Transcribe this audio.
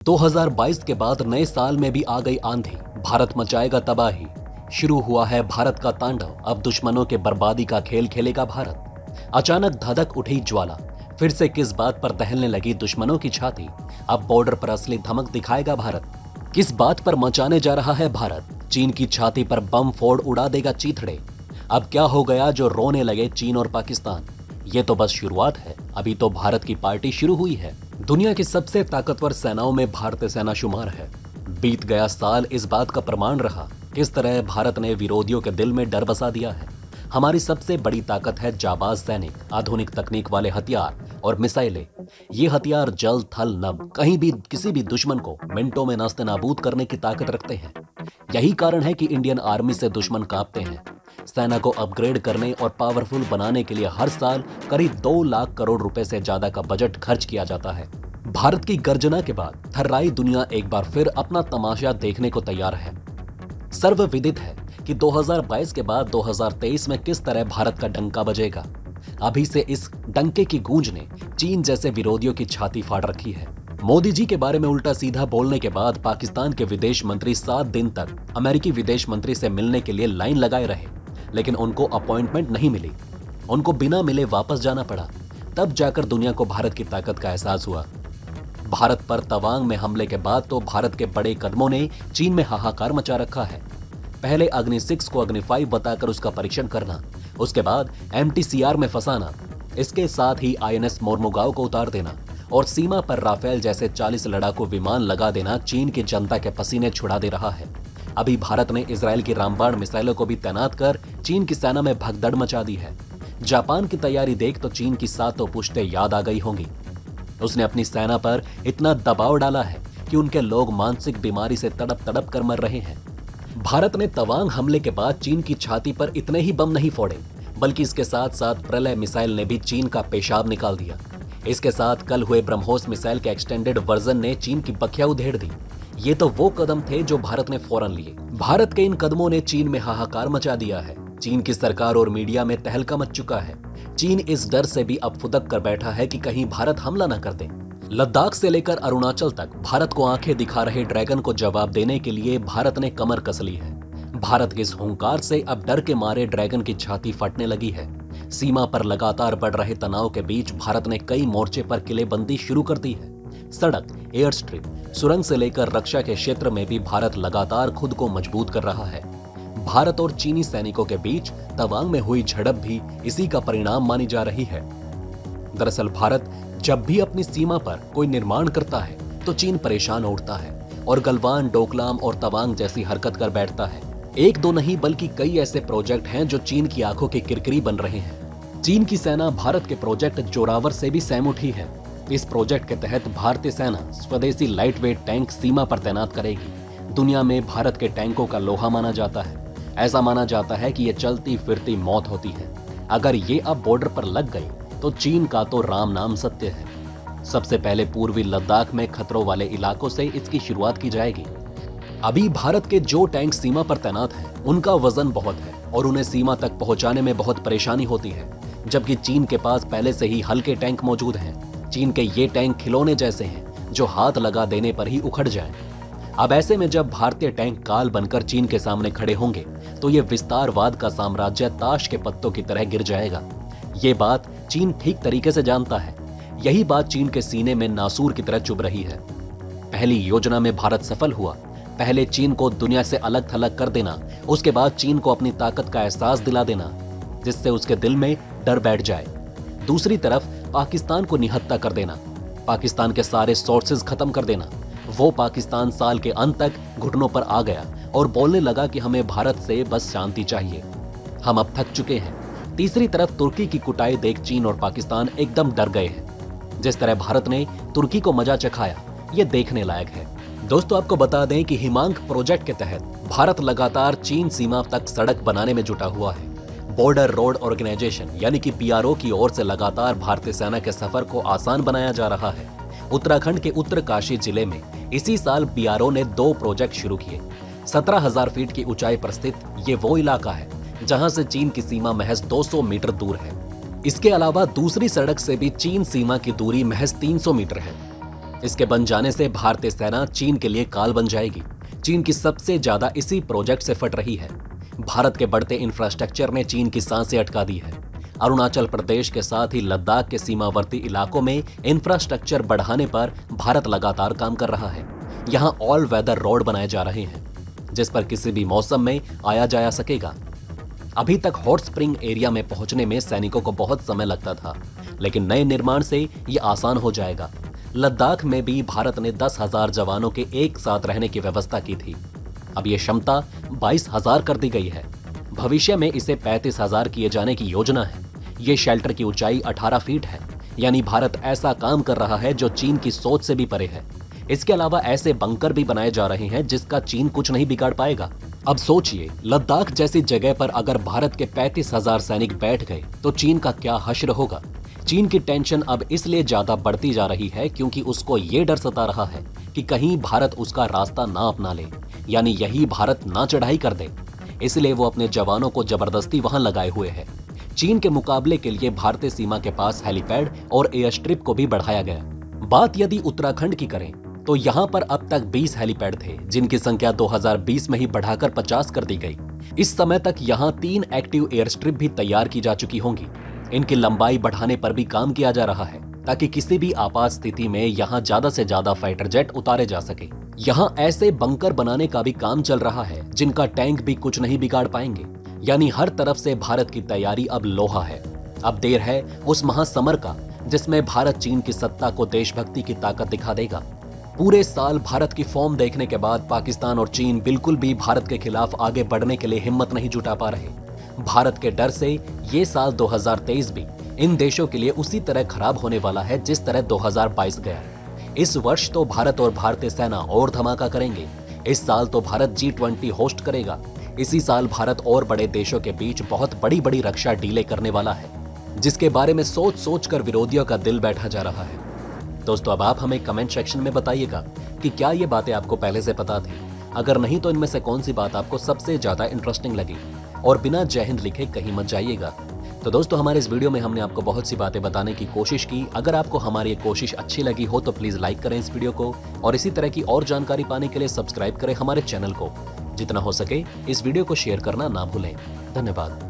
2022 के बाद नए साल में भी आ गई आंधी, भारत मचाएगा तबाही। शुरू हुआ है भारत का तांडव, अब दुश्मनों के बर्बादी का खेल खेलेगा भारत। अचानक धधक उठी ज्वाला, फिर से किस बात पर दहलने लगी दुश्मनों की छाती। अब बॉर्डर पर असली धमक दिखाएगा भारत। किस बात पर मचाने जा रहा है भारत? चीन की छाती पर बम फोड़ उड़ा देगा चीथड़े। अब क्या हो गया जो रोने लगे चीन और पाकिस्तान? ये तो बस शुरुआत है, अभी तो भारत की पार्टी शुरू हुई है। दुनिया की सबसे ताकतवर सेनाओं में भारतीय सेना शुमार है। बीत गया साल इस बात का प्रमाण रहा, किस तरह भारत ने विरोधियों के दिल में डर बसा दिया है। हमारी सबसे बड़ी ताकत है जाबाज सैनिक, आधुनिक तकनीक वाले हथियार और मिसाइलें। ये हथियार जल थल नभ कहीं भी किसी भी दुश्मन को मिनटों में नास्ते नाबूद करने की ताकत रखते हैं। यही कारण है कि इंडियन आर्मी से दुश्मन कांपते हैं। सेना को अपग्रेड करने और पावरफुल बनाने के लिए हर साल करीब 2 लाख करोड़ रुपए से ज्यादा का बजट खर्च किया जाता है। भारत की गर्जना के बाद थर्राई दुनिया एक बार फिर अपना तमाशा देखने को तैयार है। सर्वविदित है कि 2022 के बाद 2023 में किस तरह भारत का डंका बजेगा। अभी से इस डंके की गूंज ने चीन जैसे विरोधियों की छाती फाड़ रखी है। मोदी जी के बारे में उल्टा सीधा बोलने के बाद पाकिस्तान के विदेश मंत्री 7 दिन तक अमेरिकी विदेश मंत्री से मिलने के लिए लाइन लगाए रहे, लेकिन उनको अपॉइंटमेंट नहीं मिली। उनको बिना मिले वापस जाना पड़ा। तब जाकर दुनिया को भारत की ताकत का एहसास हुआ। भारत पर तवांग में हमले के बाद तो भारत के बड़े कदमों ने चीन में हाहाकार मचा रखा है। पहले अग्नि 6 को अग्नि 5 बताकर उसका परीक्षण करना, उसके बाद MTCR में फंसाना, इसके साथ ही INS मोरमुगाओ को उतार देना और सीमा पर राफेल जैसे 40 लड़ाकू विमान लगा देना चीन की जनता के पसीने छुड़ा दे रहा है। अभी भारत ने इजरायल की रामबाण मिसाइलों को भी तैनात कर चीन की सेना में भगदड़ मचा दी है। जापान की तैयारी देख तो चीन की सातों पुश्तें याद आ गई होंगी। उसने अपनी सेना पर इतना दबाव डाला है कि उनके लोग मानसिक बीमारी से तड़प तड़प कर मर रहे हैं। भारत ने तवांग हमले के बाद चीन की छाती पर इतने ही बम नहीं फोड़े, बल्कि इसके साथ साथ प्रलय मिसाइल ने भी चीन का पेशाब निकाल दिया। इसके साथ कल हुए ब्रह्मोस मिसाइल के एक्सटेंडेड वर्जन ने चीन की बखिया उधेड़ दी। ये तो वो कदम थे जो भारत ने फौरन लिए। भारत के इन कदमों ने चीन में हाहाकार मचा दिया है। चीन की सरकार और मीडिया में तहलका मच चुका है। चीन इस डर से भी अब फुदक कर बैठा है कि कहीं भारत हमला न कर दे। लद्दाख से लेकर अरुणाचल तक भारत को आंखें दिखा रहे ड्रैगन को जवाब देने के लिए भारत ने कमर कस ली है। भारत के इस हुंकार से अब डर के मारे ड्रैगन की छाती फटने लगी है। सीमा पर लगातार बढ़ रहे तनाव के बीच भारत ने कई मोर्चे पर किलेबंदी शुरू कर दी है। सड़क, एयर स्ट्रिप, सुरंग से लेकर रक्षा के क्षेत्र में भी भारत लगातार खुद को मजबूत कर रहा है। भारत और चीनी सैनिकों के बीच तवांग में हुई झड़प भी इसी का परिणाम मानी जा रही है। दरअसल भारत जब भी अपनी सीमा पर कोई निर्माण करता है तो चीन परेशान उठता है और गलवान, डोकलाम और तवांग जैसी हरकत कर बैठता है। एक दो नहीं बल्कि कई ऐसे प्रोजेक्ट हैं जो चीन की आंखों की किरकिरी बन रहे हैं। चीन की सेना भारत के प्रोजेक्ट जोरावर से भी सहम उठी है। इस प्रोजेक्ट के तहत भारतीय सेना स्वदेशी लाइटवेट टैंक सीमा पर तैनात करेगी। दुनिया में भारत के टैंकों का लोहा माना जाता है। ऐसा माना जाता है कि ये चलती फिरती मौत होती है। अगर ये अब बॉर्डर पर लग गई तो चीन का तो राम नाम सत्य है। सबसे पहले पूर्वी लद्दाख में खतरों वाले इलाकों से इसकी शुरुआत की जाएगी। अभी भारत के जो टैंक सीमा पर तैनात हैं, उनका वजन बहुत है और उन्हें सीमा तक पहुंचाने में बहुत परेशानी होती है, जबकि चीन के पास पहले से ही हल्के टैंक मौजूद हैं। चीन के ये टैंक खिलौने जैसे हैं जो हाथ लगा देने पर ही उखड़ जाएं। अब ऐसे में जब भारतीय टैंक काल बनकर चीन के सामने खड़े होंगे तो ये विस्तारवाद का साम्राज्य ताश के पत्तों की तरह गिर जाएगा। ये बात चीन ठीक तरीके से जानता है। यही बात चीन के सीने में नासूर की तरह चुभ रही है। पहली योजना में भारत सफल हुआ। पहले चीन को दुनिया से अलग थलग कर देना, उसके बाद चीन को अपनी ताकत का एहसास दिला देना, जिससे उसके दिल में डर बैठ जाए। दूसरी तरफ पाकिस्तान को निहत्था कर देना, पाकिस्तान के सारे सोर्सेज खत्म कर देना। वो पाकिस्तान साल के अंत तक घुटनों पर आ गया और बोलने लगा कि हमें भारत से बस शांति चाहिए, हम अब थक चुके हैं। तीसरी तरफ तुर्की की कुटाई देख चीन और पाकिस्तान एकदम डर गए हैं। जिस तरह भारत ने तुर्की को मजा चखाया, ये देखने लायक है। दोस्तों, आपको बता दें कि हिमांक प्रोजेक्ट के तहत भारत लगातार चीन सीमा तक सड़क बनाने में जुटा हुआ है। बॉर्डर रोड ऑर्गेनाइजेशन यानी कि PRO की ओर से लगातार भारतीय सेना के सफर को आसान बनाया जा रहा है। उत्तराखंड के उत्तरकाशी जिले में इसी साल PRO ने 2 प्रोजेक्ट शुरू किए। 17,000 फीट की ऊंचाई पर स्थित ये वो इलाका है जहां से चीन की सीमा महज 200 मीटर दूर है। इसके अलावा दूसरी सड़क से भी चीन सीमा की दूरी महज 300 मीटर है। इसके बन जाने से भारतीय सेना चीन के लिए काल बन जाएगी। चीन की सबसे ज्यादा इसी प्रोजेक्ट से फट रही है। भारत के बढ़ते इंफ्रास्ट्रक्चर ने चीन की सांसें अटका दी है। अरुणाचल प्रदेश के साथ ही लद्दाख के सीमावर्ती इलाकों में इंफ्रास्ट्रक्चर बढ़ाने पर भारत लगातार काम कर रहा है। यहाँ ऑल वेदर रोड बनाए जा रहे हैं जिस पर किसी भी मौसम में आया जाया सकेगा। अभी तक हॉट स्प्रिंग एरिया में पहुंचने में सैनिकों को बहुत समय लगता था, लेकिन नए निर्माण से ये आसान हो जाएगा। लद्दाख में भी भारत ने 10,000 जवानों के एक साथ रहने की व्यवस्था की थी। अब ये क्षमता 22,000 कर दी गई है। भविष्य में इसे 35,000 किए जाने की योजना है। ये शेल्टर की ऊंचाई 18 फीट है, यानी भारत ऐसा काम कर रहा है जो चीन की सोच से भी परे है। इसके अलावा ऐसे बंकर भी बनाए जा रहे हैं जिसका चीन कुछ नहीं बिगाड़ पाएगा। अब सोचिए, लद्दाख जैसी जगह पर अगर भारत के 35,000 सैनिक बैठ गए तो चीन का क्या हश्र होगा। चीन की टेंशन अब इसलिए ज्यादा बढ़ती जा रही है क्योंकि उसको ये डर सता रहा है कि कहीं भारत उसका रास्ता ना अपना ले, यानी यही भारत ना चढ़ाई कर दे। इसलिए वो अपने जवानों को जबरदस्ती वहां लगाए हुए है। चीन के मुकाबले के लिए भारतीय सीमा के पास हेलीपैड और एयर स्ट्रिप को भी बढ़ाया गया। बात यदि उत्तराखंड की करें तो यहाँ पर अब तक 20 हेलीपैड थे, जिनकी संख्या 2020 में ही बढ़ाकर 50 कर दी गई। इस समय तक यहाँ 3 एक्टिव एयर स्ट्रिप भी तैयार की जा चुकी होंगी। इनकी लंबाई बढ़ाने पर भी काम किया जा रहा है ताकि किसी भी आपात स्थिति में यहाँ ज्यादा से ज्यादा फाइटर जेट उतारे जा सके। यहाँ ऐसे बंकर बनाने का भी काम चल रहा है जिनका टैंक भी कुछ नहीं बिगाड़ पाएंगे। यानी हर तरफ से भारत की तैयारी अब लोहा है। अब देर है उस महासमर का जिसमें भारत चीन की सत्ता को देशभक्ति की ताकत दिखा देगा। पूरे साल भारत की फॉर्म देखने के बाद पाकिस्तान और चीन बिल्कुल भी भारत के खिलाफ आगे बढ़ने के लिए हिम्मत नहीं जुटा पा रहे। भारत के डर से ये साल 2023 भी इन देशों के लिए उसी तरह खराब होने वाला है जिस तरह 2022 गया। इस वर्ष तो भारत और भारतीय सेना और धमाका करेंगे। इस साल तो भारत G20 होस्ट करेगा। इसी साल भारत और बड़े देशों के बीच बहुत बड़ी बड़ी रक्षा डीलें करने वाला है, जिसके बारे में सोच सोच कर विरोधियों का दिल बैठा जा रहा है। दोस्तों, अब आप हमें कमेंट सेक्शन में बताइएगा कि क्या ये बातें आपको पहले से पता थी। अगर नहीं तो इनमें से कौन सी बात आपको सबसे ज्यादा इंटरेस्टिंग लगी। और बिना जय हिंद लिखे कहीं मत जाइएगा। तो दोस्तों, हमारे इस वीडियो में हमने आपको बहुत सी बातें बताने की कोशिश की। अगर आपको हमारी ये कोशिश अच्छी लगी हो तो प्लीज लाइक करें इस वीडियो को, और इसी तरह की और जानकारी पाने के लिए सब्सक्राइब करें हमारे चैनल को। जितना हो सके इस वीडियो को शेयर करना ना भूलें। धन्यवाद।